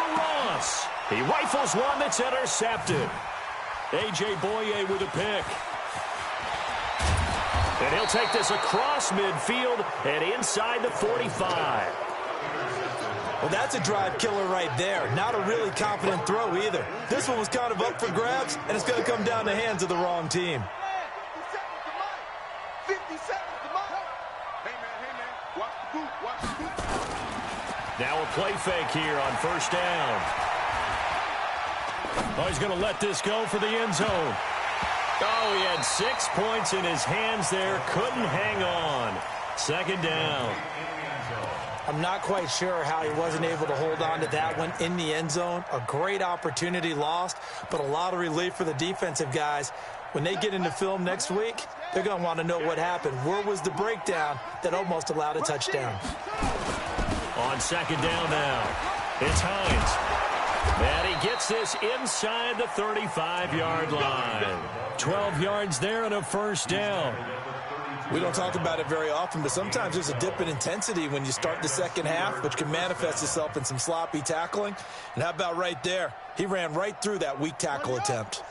for Ross. He rifles one that's intercepted. A.J. Boye with a pick. And he'll take this across midfield and inside the 45. Well, that's a drive killer right there. Not a really confident throw either. This one was kind of up for grabs, and it's going to come down the hands of the wrong team. 50 seconds to mine. Hey, man, watch the boot, watch the boot. Now a play fake here on first down. Oh, he's going to let this go for the end zone. Oh, he had 6 points in his hands there. Couldn't hang on. Second down. I'm not quite sure how he wasn't able to hold on to that one in the end zone. A great opportunity lost, but a lot of relief for the defensive guys. When they get into film next week, they're going to want to know what happened. Where was the breakdown that almost allowed a touchdown? On second down now, it's Hines. And he gets this inside the 35-yard line. 12 yards there and a first down. We don't talk about it very often, but sometimes there's a dip in intensity when you start the second half, which can manifest itself in some sloppy tackling. And how about right there? He ran right through that weak tackle attempt.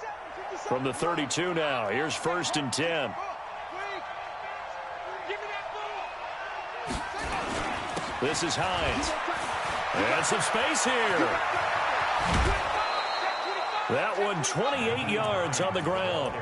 From the 32 now, here's first and 10. This is Hines. And some space here. That one 28 yards on the ground.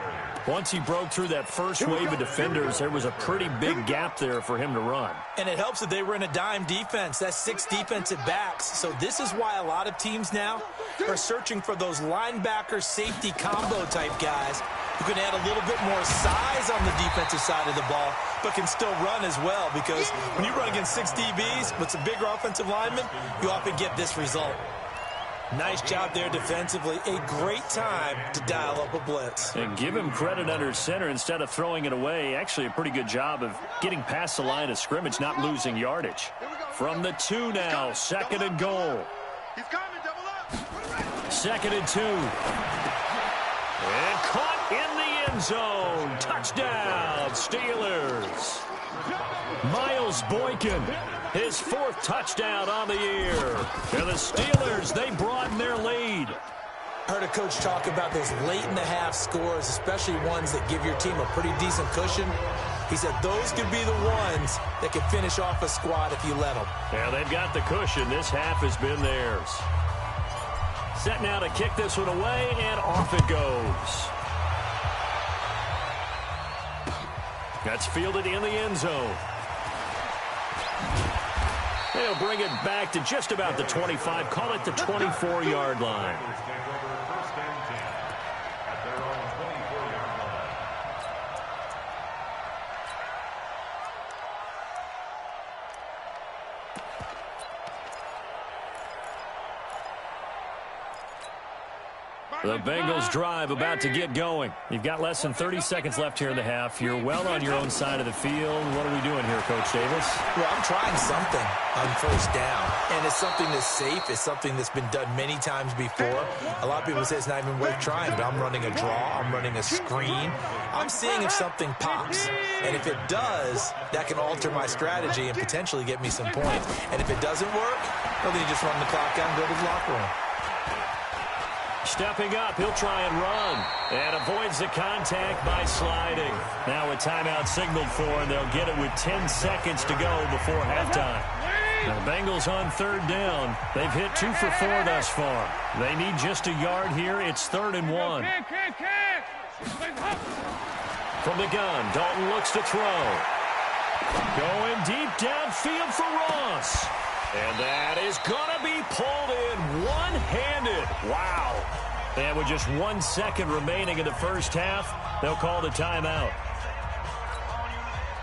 Once he broke through that first wave of defenders, there was a pretty big gap there for him to run. And it helps that they were in a dime defense. That's 6 defensive backs. So this is why a lot of teams now are searching for those linebacker safety combo type guys who can add a little bit more size on the defensive side of the ball, but can still run as well. Because when you run against 6 DBs with some bigger offensive linemen, you often get this result. Nice job there defensively. A great time to dial up a blitz. And give him credit under center instead of throwing it away. Actually a pretty good job of getting past the line of scrimmage, not losing yardage. From the 2 now, second and goal. He's coming, double up. Second and 2. And caught in the end zone. Touchdown, Steelers. Miles Boykin, his 4th touchdown on the year. And the Steelers, they broaden their lead. I heard a coach talk about those late-in-the-half scores, especially ones that give your team a pretty decent cushion. He said those could be the ones that could finish off a squad if you let them. Yeah, they've got the cushion. This half has been theirs. Set now to kick this one away, and off it goes. That's fielded in the end zone. They'll bring it back to just about the 25. Call it the 24-yard line. The Bengals drive about to get going. You've got less than 30 seconds left here in the half. You're well on your own side of the field. What are we doing here, Coach Davis? Well, I'm trying something on first down. And it's something that's safe. It's something that's been done many times before. A lot of people say it's not even worth trying, but I'm running a draw. I'm running a screen. I'm seeing if something pops. And if it does, that can alter my strategy and potentially get me some points. And if it doesn't work, well, then you just run the clock out and go to the locker room. Stepping up, he'll try and run. And avoids the contact by sliding. Now a timeout signaled for, and they'll get it with 10 seconds to go before halftime. Now the Bengals on third down. They've hit 2 for 4 thus far. They need just a yard here. It's 3rd and 1. From the gun, Dalton looks to throw. Going deep downfield for Ross. And that is going to be pulled in one-handed. Wow. And with just 1 second remaining in the first half, they'll call the timeout.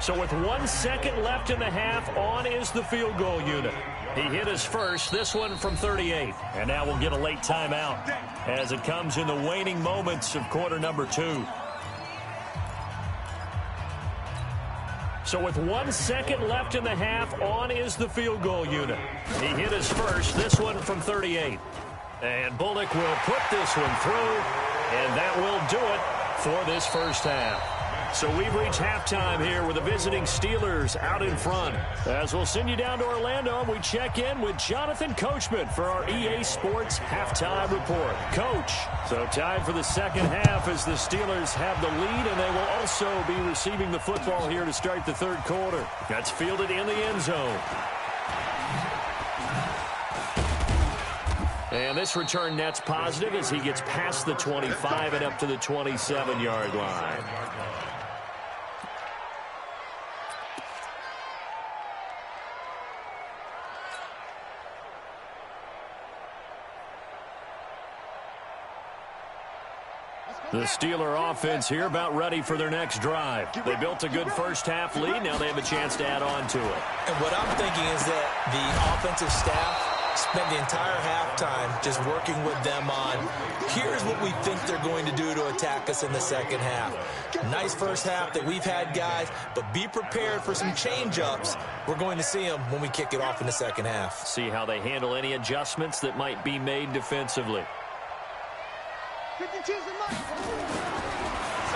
So with 1 second left in the half, on is the field goal unit. He hit his first, this one from 38. And now we'll get a late timeout as it comes in the waning moments of quarter number 2. So with 1 second left in the half, on is the field goal unit. He hit his first, this one from 38. And Bullock will put this one through, and that will do it for this first half. So we've reached halftime here with the visiting Steelers out in front. As we'll send you down to Orlando, and we check in with Jonathan Coachman for our EA Sports Halftime Report. Coach, so time for the second half as the Steelers have the lead, and they will also be receiving the football here to start the third quarter. That's fielded in the end zone. And this return net's positive as he gets past the 25 and up to the 27-yard line. The Steeler offense here about ready for their next drive. They built a good first-half lead. Now they have a chance to add on to it. And what I'm thinking is that the offensive staff spent the entire halftime just working with them on, here's what we think they're going to do to attack us in the second half. Nice first half that we've had, guys, but be prepared for some change-ups. We're going to see them when we kick it off in the second half. See how they handle any adjustments that might be made defensively.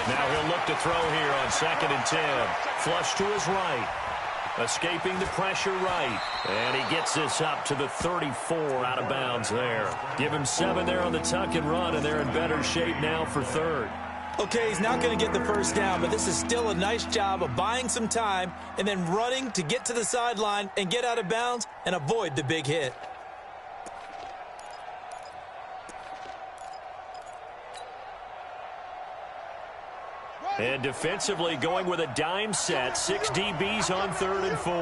Now he'll look to throw here on 2nd and 10. Flush to his right. Escaping the pressure right. And he gets this up to the 34 out of bounds there. Give him 7 there on the tuck and run, and they're in better shape now for third. Okay, he's not going to get the first down, but this is still a nice job of buying some time and then running to get to the sideline and get out of bounds and avoid the big hit. And defensively going with a dime set. 6 DBs on 3rd and 4.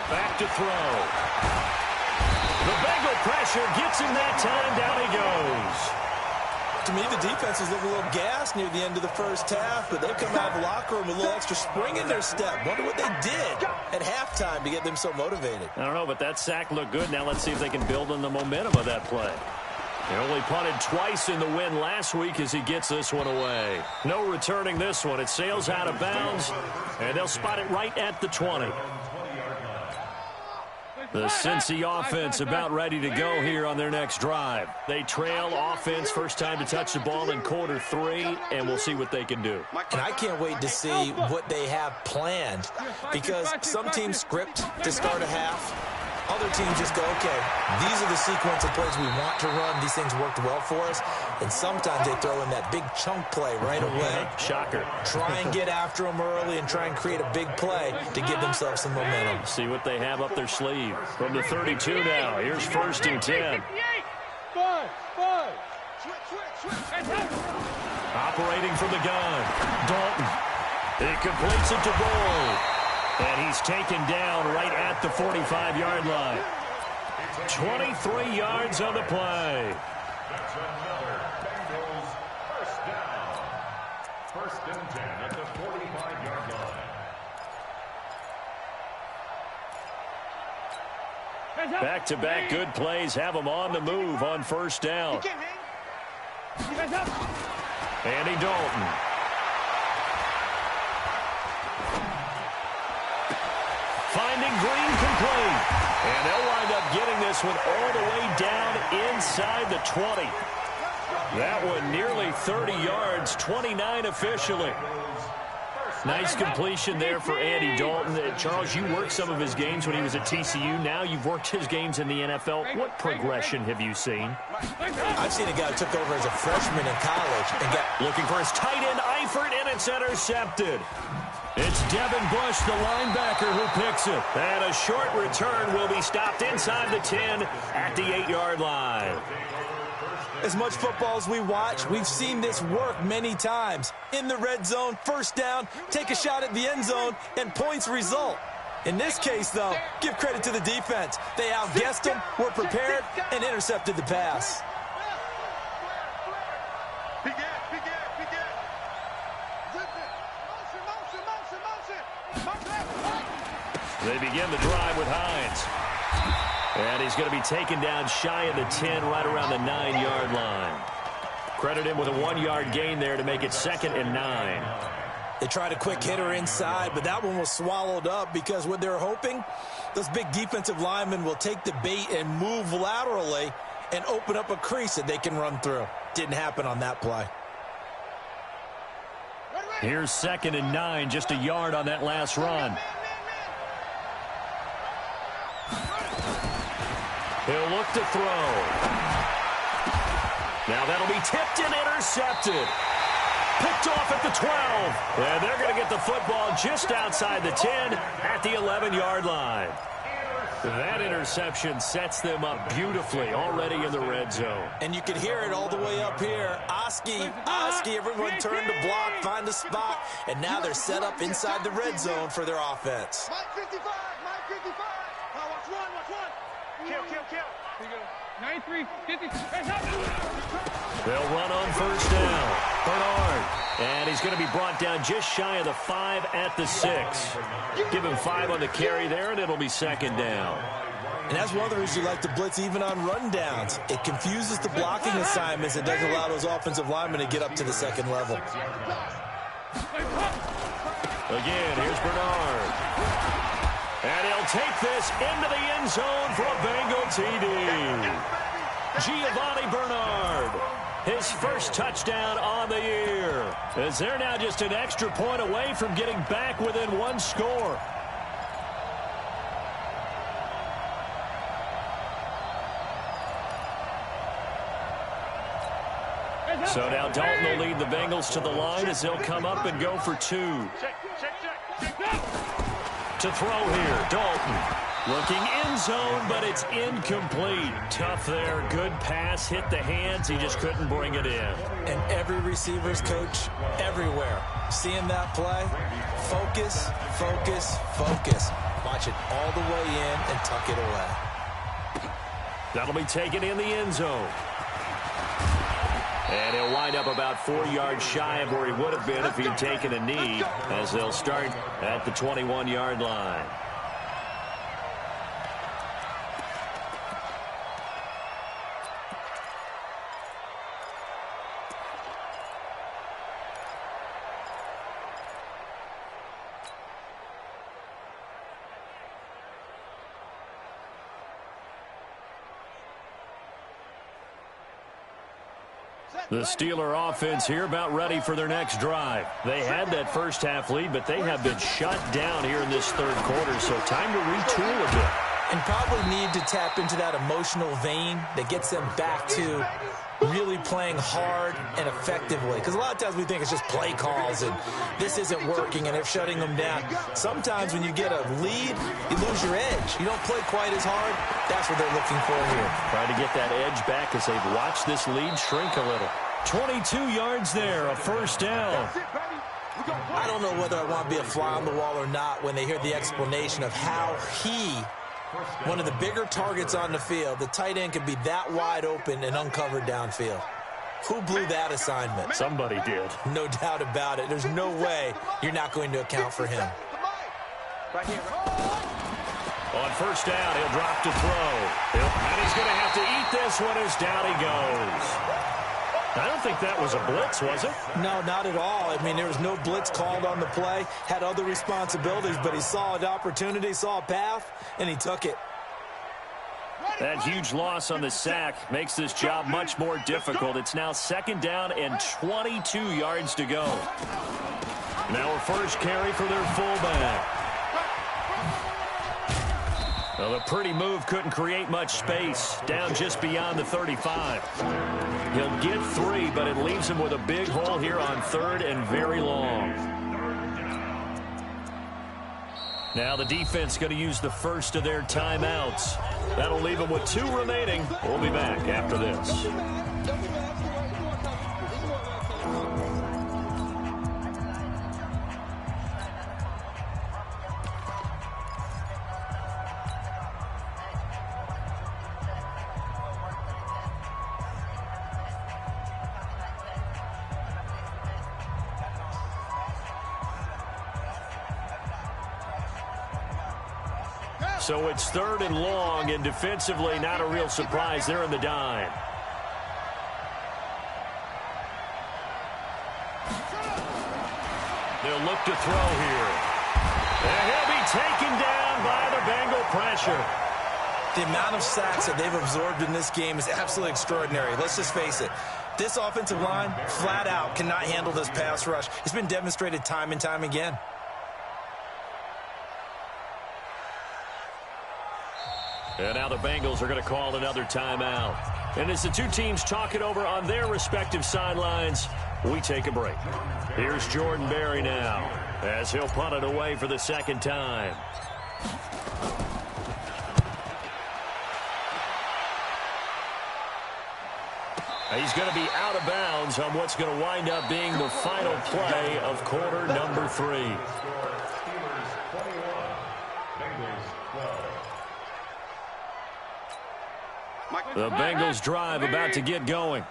Back to throw. The Bengal pressure gets him that time. Down he goes. To me, the defense is looking a little gassed near the end of the first half, but they've come out of the locker room with a little extra spring in their step. Wonder what they did at halftime to get them so motivated. I don't know, but that sack looked good. Now let's see if they can build on the momentum of that play. He only punted twice in the win last week as he gets this one away. No returning this one. It sails out of bounds, and they'll spot it right at the 20. The Cincy offense about ready to go here on their next drive. They trail offense, first time to touch the ball in quarter 3, and we'll see what they can do. And I can't wait to see what they have planned, because some teams script to start a half. Other teams just go, okay, these are the sequence of plays we want to run. These things worked well for us. And sometimes they throw in that big chunk play right away. Shocker. Try and get after them early and try and create a big play to give themselves some momentum. See what they have up their sleeve. From the 32 now, here's 1st and 10. Operating from the gun, Dalton. He completes it to Bull. And he's taken down right at the 45-yard line. 23 yards on the play. First and 10 at the 45-yard line. Back-to-back good plays have them on the move on first down. Andy Dalton. Finding Green complete. And they'll wind up getting this one all the way down inside the 20. That one nearly 30 yards, 29 officially. Nice completion there for Andy Dalton. Charles, you worked some of his games when he was at TCU. Now you've worked his games in the NFL. What progression have you seen? I've seen a guy who took over as a freshman in college and got looking for his tight end, Eifert, and it's intercepted. It's Devin Bush, the linebacker, who picks it. And a short return will be stopped inside the 10 at the 8-yard line. As much football as we watch, we've seen this work many times. In the red zone, first down, take a shot at the end zone, and points result. In this case, though, give credit to the defense. They outguessed them, were prepared, and intercepted the pass. They begin the drive with Hines. And he's going to be taken down shy of the 10, right around the 9-yard line. Credit him with a 1-yard gain there to make it 2nd and 9. They tried a quick hitter inside, but that one was swallowed up because what they're hoping, those big defensive linemen will take the bait and move laterally and open up a crease that they can run through. Didn't happen on that play. Here's 2nd and 9, just a yard on that last run. He'll look to throw. Now that'll be tipped and intercepted. Picked off at the 12. And they're going to get the football just outside the 10 at the 11-yard line. That interception sets them up beautifully already in the red zone. And you can hear it all the way up here. Oski, everyone turned to block, find a spot, and now they're set up inside the red zone for their offense. Mike 55, Mike 55. Watch one. Kill. 93, 50. They'll run on first down. Bernard. And he's going to be brought down just shy of the 5 at the 6. Give him 5 on the carry there, and it'll be 2nd down. And that's one of the reasons you like to blitz even on rundowns. It confuses the blocking assignments and doesn't allow those offensive linemen to get up to the 2nd level. Again, here's Bernard. And he'll take this into the end zone for a Bengal TD. Giovanni Bernard, his first touchdown on the year. As they're now just an extra point away from getting back within 1 score. So now Dalton will lead the Bengals to the line as they'll come up and go for 2. To throw here, Dalton. Looking end zone, but it's incomplete. Tough there. Good pass. Hit the hands. He just couldn't bring it in. And every receiver's coach everywhere. Seeing that play, focus, focus, focus. Watch it all the way in and tuck it away. That'll be taken in the end zone. And he'll wind up about 4 yards shy of where he would have been if he'd taken a knee, as they'll start at the 21-yard line. The Steeler offense here about ready for their next drive. They had that first half lead, but they have been shut down here in this 3rd quarter, so time to retool a bit. And probably need to tap into that emotional vein that gets them back to really playing hard and effectively. Because a lot of times we think it's just play calls and this isn't working and they're shutting them down. Sometimes when you get a lead, you lose your edge. You don't play quite as hard. That's what they're looking for here. Trying to get that edge back as they've watched this lead shrink a little. 22 yards there, a first down. I don't know whether I want to be a fly on the wall or not when they hear the explanation of how one of the bigger targets on the field, the tight end could be that wide open and uncovered downfield. Who blew that assignment? Somebody did. No doubt about it. There's no way you're not going to account for him. On first down, he'll drop to throw. And he's going to have to eat this one as down he goes. I don't think that was a blitz, was it? No, not at all. I mean, there was no blitz called on the play. Had other responsibilities, but he saw an opportunity, saw a path, and he took it. That huge loss on the sack makes this job much more difficult. It's now 2nd down and 22 yards to go. Now a first carry for their fullback. Well, the pretty move couldn't create much space. Down just beyond the 35. He'll get 3, but it leaves him with a big hole here on 3rd and very long. Now the defense going to use the first of their timeouts. That'll leave them with 2 remaining. We'll be back after this. So it's 3rd and long, and defensively not a real surprise. They're in the dime. They'll look to throw here. And he'll be taken down by the Bengal pressure. The amount of sacks that they've absorbed in this game is absolutely extraordinary. Let's just face it. This offensive line, flat out, cannot handle this pass rush. It's been demonstrated time and time again. And now the Bengals are going to call another timeout. And as the two teams talk it over on their respective sidelines, we take a break. Here's Jordan Berry now as he'll punt it away for the second time. He's going to be out of bounds on what's going to wind up being the final play of quarter number 3. The Bengals drive about to get going.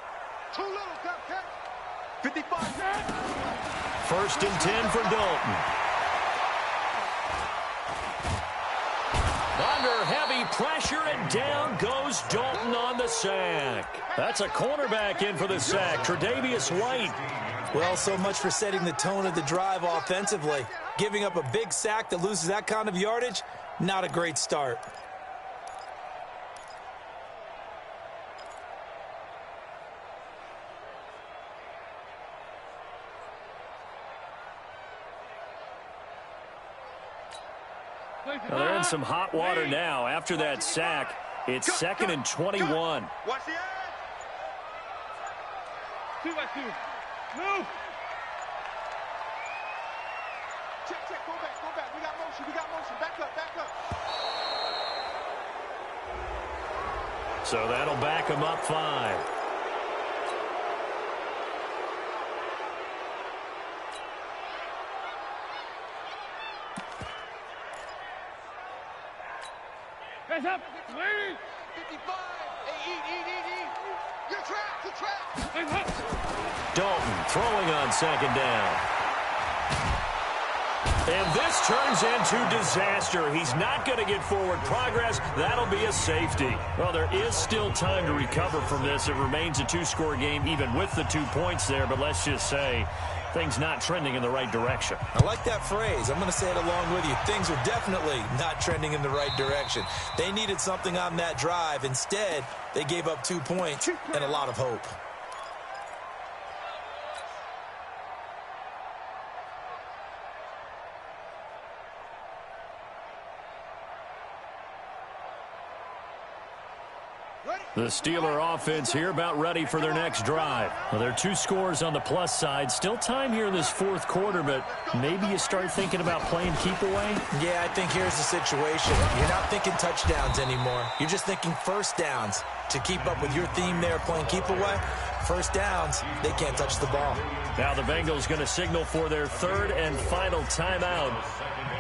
1st and 10 for Dalton. Under heavy pressure, and down goes Dalton on the sack. That's a cornerback in for the sack, Tre'Davious White. Well, so much for setting the tone of the drive offensively. Giving up a big sack that loses that kind of yardage, not a great start. Well, they're in some hot water now. After that sack, it's 2nd and 21. Watch the edge. 2 by 2. Move. Check, go back. We got motion. Back up. So that'll back him up 5. Hands up. Ladies. 55. Hey, eat. You're trapped. Hands up. Dalton throwing on 2nd down. And this turns into disaster. He's not going to get forward progress. That'll be a safety. Well, there is still time to recover from this. It remains a 2-score game even with the 2 points there. But let's just say things not trending in the right direction. I like that phrase. I'm going to say it along with you. Things are definitely not trending in the right direction. They needed something on that drive. Instead, they gave up 2 points and a lot of hope. The Steeler offense here about ready for their next drive. Well, there are 2 scores on the plus side. Still time here in this 4th quarter, but maybe you start thinking about playing keep away? Yeah, I think here's the situation. You're not thinking touchdowns anymore. You're just thinking first downs. To keep up with your theme there, playing keep away, first downs, they can't touch the ball. Now the Bengals going to signal for their 3rd and final timeout.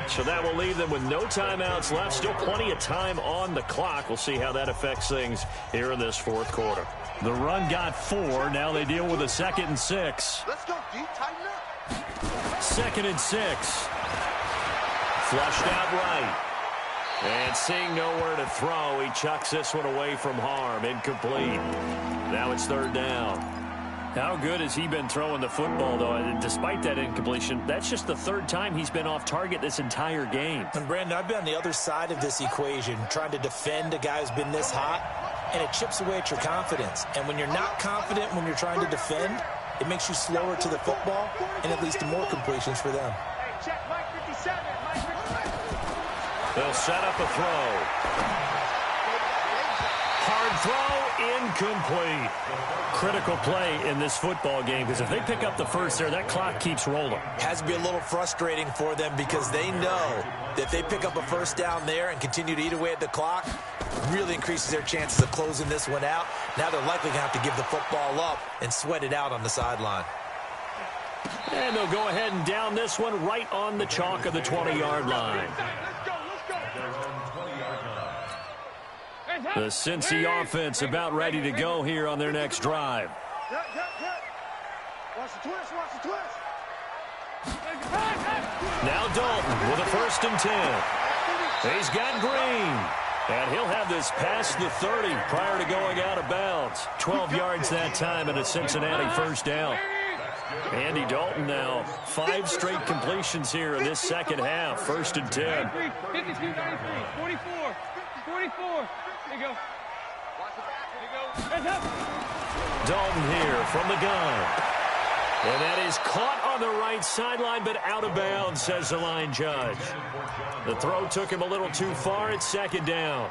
So that will leave them with no timeouts left. Still plenty of time on the clock. We'll see how that affects things here in this 4th quarter. The run got 4. Now they deal with a 2nd and 6. Let's go deep, tighten up. 2nd and 6. Flushed out right. And seeing nowhere to throw, he chucks this one away from harm. Incomplete. Now it's 3rd down. How good has he been throwing the football, though? And despite that incompletion, that's just the 3rd time he's been off target this entire game. And, Brandon, I've been on the other side of this equation, trying to defend a guy who's been this hot, and it chips away at your confidence. And when you're not confident when you're trying to defend, it makes you slower to the football, and it leads to more completions for them. Hey, check Mike 57. Mike 57. They'll set up a throw. Hard throw, incomplete. Critical play in this football game, because if they pick up the first there, that clock keeps rolling. Has to be a little frustrating for them because they know that if they pick up a first down there and continue to eat away at the clock, really increases their chances of closing this one out. Now they're likely going to have to give the football up and sweat it out on the sideline. And they'll go ahead and down this one right on the chalk of the 20-yard line. The Cincy offense about ready to go here on their next drive. Watch the twist. Now Dalton with a 1st and 10. He's got Green. And he'll have this past the 30 prior to going out of bounds. 12 yards that time and a Cincinnati 1st down. Andy Dalton now 5 straight completions here in this 2nd half. 1st and 10. 52, 93, 44. There you go. Dalton here from the gun. And that is caught on the right sideline, but out of bounds, says the line judge. The throw took him a little too far. It's second down.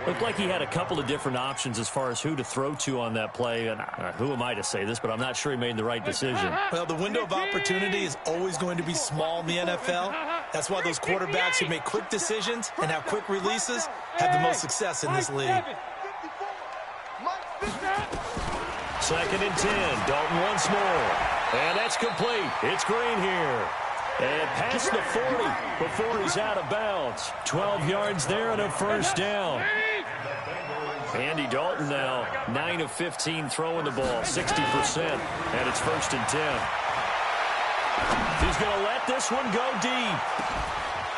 Looked like he had a couple of different options as far as who to throw to on that play. And who am I to say this, but I'm not sure he made the right decision. Well, the window of opportunity is always going to be small in the NFL. That's why those quarterbacks who make quick decisions and have quick releases have the most success in this league. Second and 10. Dalton once more. And that's complete. It's Green here. And past the 40 before he's out of bounds. 12 yards there and a first down. Andy Dalton now 9 of 15 throwing the ball, 60%. And it's first and 10. He's going to let this one go deep.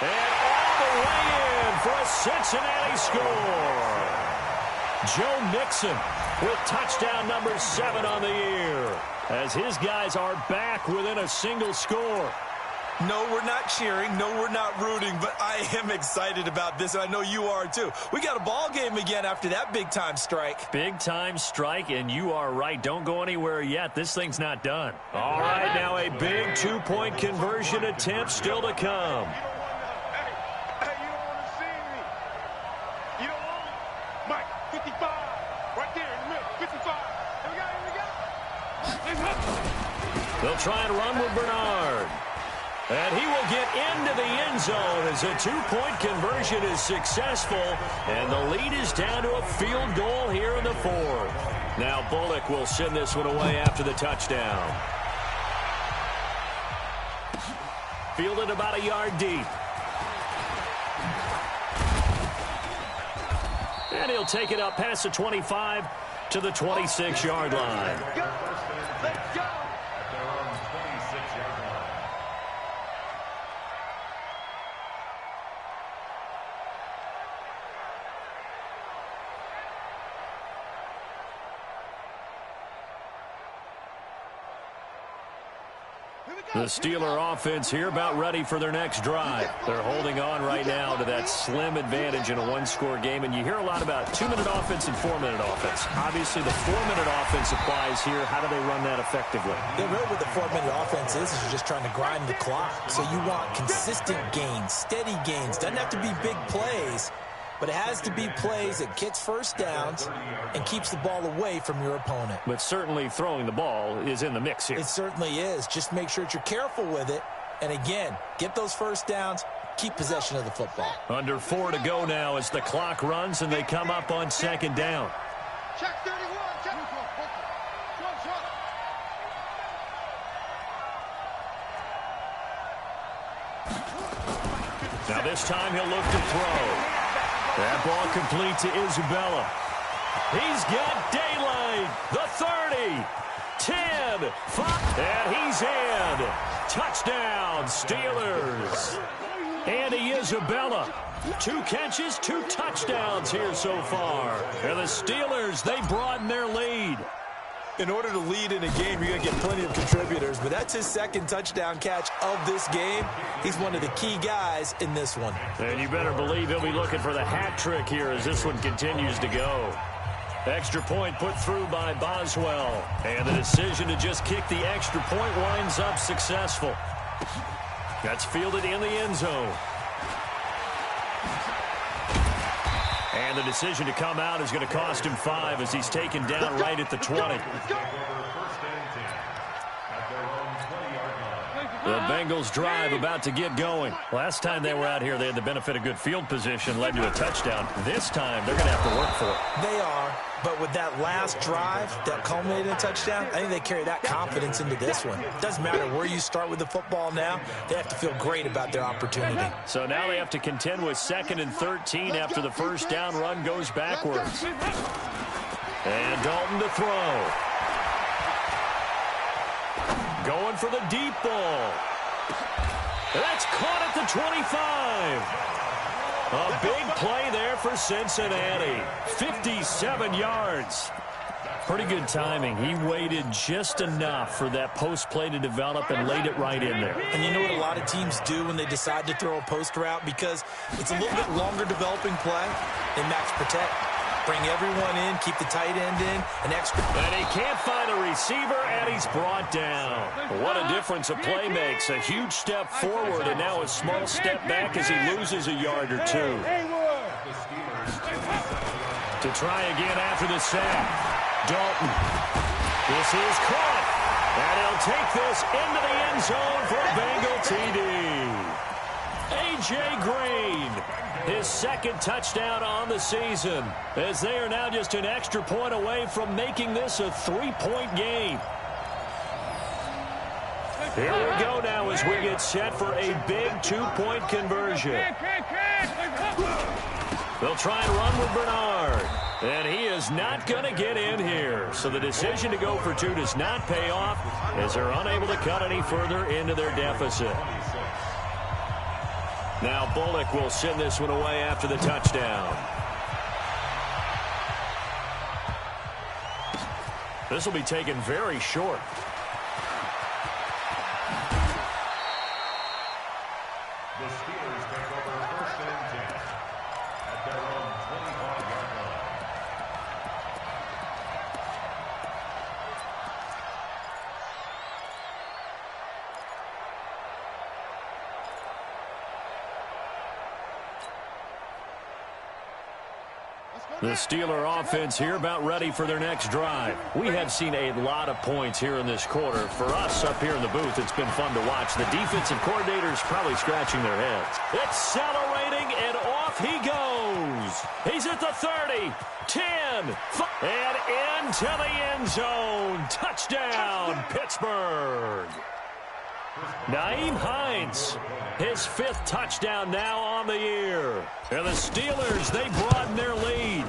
And all the way in for a Cincinnati score. Joe Mixon with touchdown number 7 on the year, as his guys are back within a single score. No, we're not cheering. No, we're not rooting, but I am excited about this, and I know you are too. We got a ball game again after that big-time strike. Big-time strike, and you are right. Don't go anywhere yet. This thing's not done. All right, now a big 2-point conversion attempt still to come. Hey, you don't want to see me. You don't want me. Mike, 55. Right there in the middle, 55. Here we go. They'll try and run with Bernard. And he will get into the end zone as a 2-point conversion is successful. And the lead is down to a field goal here in the 4th. Now Bullock will send this one away after the touchdown. Fielded about a yard deep. And he'll take it up past the 25 to the 26-yard line. Let's go. The Steeler offense here about ready for their next drive. They're holding on right now to that slim advantage in a 1-score game. And you hear a lot about 2-minute offense and 4-minute offense. Obviously, the 4-minute offense applies here. How do they run that effectively? Yeah, really what the 4-minute offense is you're just trying to grind the clock. So you want consistent gains, steady gains. Doesn't have to be big plays, but it has to be plays that gets first downs and keeps the ball away from your opponent. But certainly throwing the ball is in the mix here. It certainly is. Just make sure that you're careful with it. And again, get those first downs, keep possession of the football. Under 4 to go now as the clock runs and they come up on second down. Check 31. Check. Now this time he'll look to throw. That ball complete to Isabella. He's got daylight. The 30, 10, 5, and he's in. Touchdown, Steelers. Andy Isabella. 2 catches, 2 touchdowns here so far. And the Steelers, they broaden their lead. In order to lead in a game, you're going to get plenty of contributors, but that's his second touchdown catch of this game. He's one of the key guys in this one. And you better believe he'll be looking for the hat trick here as this one continues to go. Extra point put through by Boswell. And the decision to just kick the extra point winds up successful. That's fielded in the end zone. And the decision to come out is going to cost him 5 as he's taken down right at the 20. The Bengals drive about to get going. Last time they were out here, they had the benefit of good field position, led to a touchdown. This time, they're going to have to work for it. They are, but with that last drive that culminated in a touchdown, I think they carry that confidence into this one. Doesn't matter where you start with the football now, they have to feel great about their opportunity. So now they have to contend with 2nd and 13 after the first down run goes backwards. And Dalton to throw. Going for the deep ball. That's caught at the 25. A big play there for Cincinnati. 57 yards. Pretty good timing. He waited just enough for that post play to develop and laid it right in there. And you know what a lot of teams do when they decide to throw a post route? Because it's a little bit longer developing play, they max protect. Bring everyone in, keep the tight end in, an extra. And he can't find a receiver, and he's brought down. What a difference a play makes. A huge step forward, and now a small step back as he loses a yard or two. To try again after the sack. Dalton. This is caught. And he'll take this into the end zone for a Bengal TD. A.J. Green, his second touchdown on the season, as they are now just an extra point away from making this a 3-point game. Here we go now as we get set for a big 2-point conversion. They'll try and run with Bernard. And he is not going to get in here. So the decision to go for 2 does not pay off as they're unable to cut any further into their deficit. Now Bullock will send this one away after the touchdown. This will be taken very short. The Steelers take over 1st and 10 at their own 25-yard line. The Steeler offense here about ready for their next drive. We have seen a lot of points here in this quarter. For us up here in the booth, it's been fun to watch. The defensive coordinators probably scratching their heads. Accelerating, and off he goes. He's at the 30, 10, 5, and into the end zone. Touchdown, Pittsburgh. Nyheim Hines, his 5th touchdown now on the year. And the Steelers, they broaden their lead.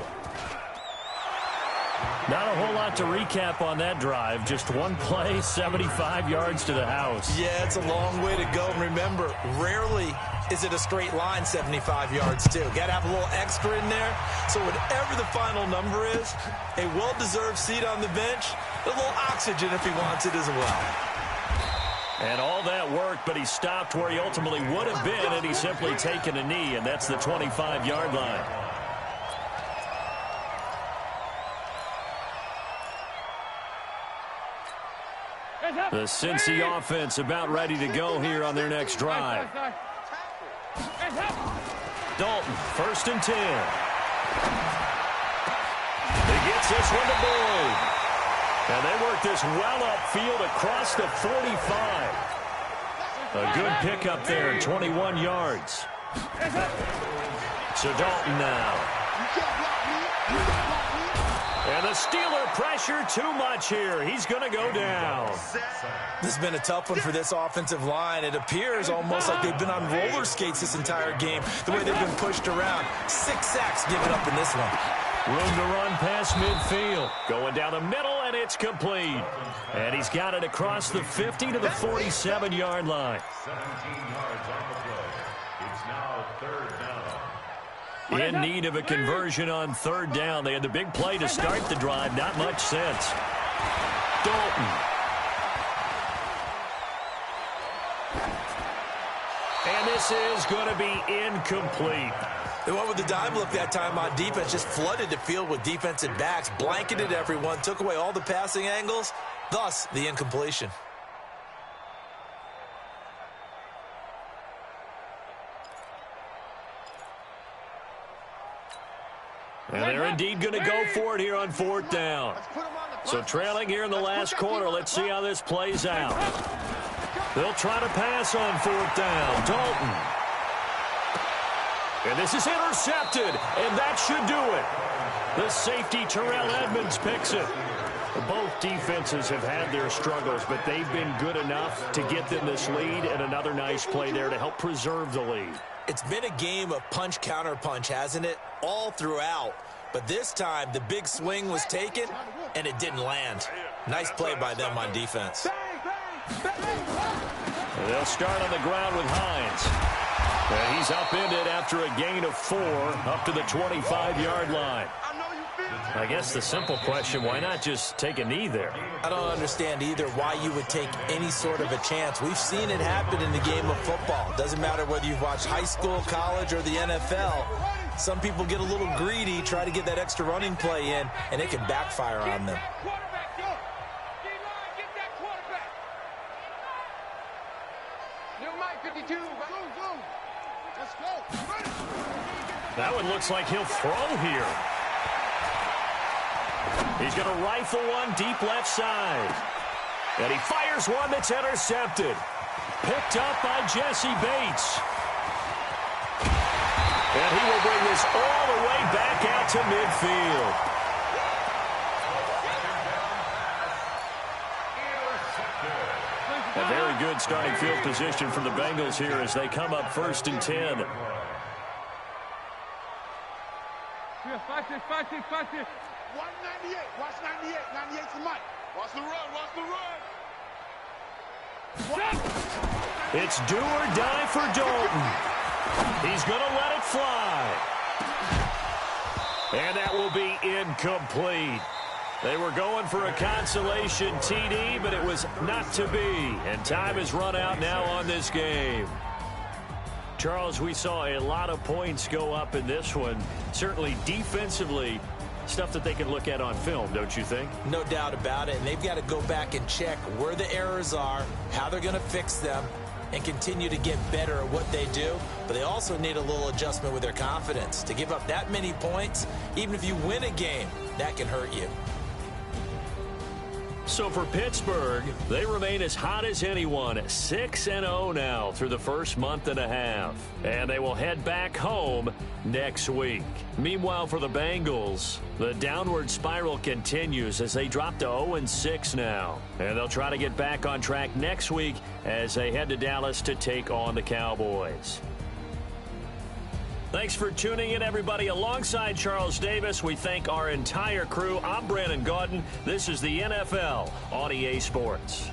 Not a whole lot to recap on that drive. Just one play, 75 yards to the house. Yeah, it's a long way to go. And remember, rarely is it a straight line 75 yards, too. Got to have a little extra in there. So whatever the final number is, a well-deserved seat on the bench, a little oxygen if he wants it as well. And all that worked, but he stopped where he ultimately would have been, and he's simply taken a knee, and that's the 25-yard line. The Cincy offense about ready to go here on their next drive. Dalton, 1st and 10. He gets this one to Boyd. And they work this well upfield across the 45. A good pickup there, 21 yards. So Dalton now. And the Steeler pressure too much here. He's going to go down. This has been a tough one for this offensive line. It appears almost like they've been on roller skates this entire game, the way they've been pushed around. 6 sacks given up in this one. Room to run past midfield. Going down the middle, and it's complete. And he's got it across the 50 to the 47-yard line. 17 yards on the play. It's now 3rd down. In need of a conversion on 3rd down. They had the big play to start the drive. Not much sense. Dalton. And this is going to be incomplete. They went with the dime look that time on defense, just flooded the field with defensive backs, blanketed everyone, took away all the passing angles, thus the incompletion. And they're indeed going to go for it here on 4th down. So trailing here in the last quarter, let's see how this plays out. They'll try to pass on 4th down. Dalton. And this is intercepted, and that should do it. The safety, Terrell Edmonds, picks it. Both defenses have had their struggles, but they've been good enough to get them this lead, and another nice play there to help preserve the lead. It's been a game of punch-counter-punch, hasn't it? All throughout. But this time, the big swing was taken, and it didn't land. Nice play by them on defense. And they'll start on the ground with Hines. And he's upended after a gain of 4 up to the 25-yard line. I guess the simple question, why not just take a knee there? I don't understand either why you would take any sort of a chance. We've seen it happen in the game of football. Doesn't matter whether you've watched high school, college, or the NFL. Some people get a little greedy, try to get that extra running play in, and it can backfire on them. Quarterback, go. D-line, get that quarterback. New Mike 52. Go. Let's go. That one looks like he'll throw here. He's going to rifle one deep left side. And he fires one that's intercepted. Picked up by Jesse Bates. And he will bring this all the way back out to midfield. A very good starting field position for the Bengals here as they come up 1st and 10. Watch this. 198. Watch 98. 98 to Mike. Watch the run. It's do or die for Dalton. He's going to let it fly. And that will be incomplete. They were going for a consolation TD, but it was not to be. And time has run out now on this game. Charles, we saw a lot of points go up in this one. Certainly defensively, stuff that they can look at on film, don't you think? No doubt about it. And they've got to go back and check where the errors are, how they're going to fix them, and continue to get better at what they do. But they also need a little adjustment with their confidence. To give up that many points, even if you win a game, that can hurt you. So for Pittsburgh, they remain as hot as anyone, 6-0 now through the first month and a half. And they will head back home next week. Meanwhile, for the Bengals, the downward spiral continues as they drop to 0-6 now. And they'll try to get back on track next week as they head to Dallas to take on the Cowboys. Thanks for tuning in, everybody. Alongside Charles Davis, we thank our entire crew. I'm Brandon Gaudin. This is the NFL on EA Sports.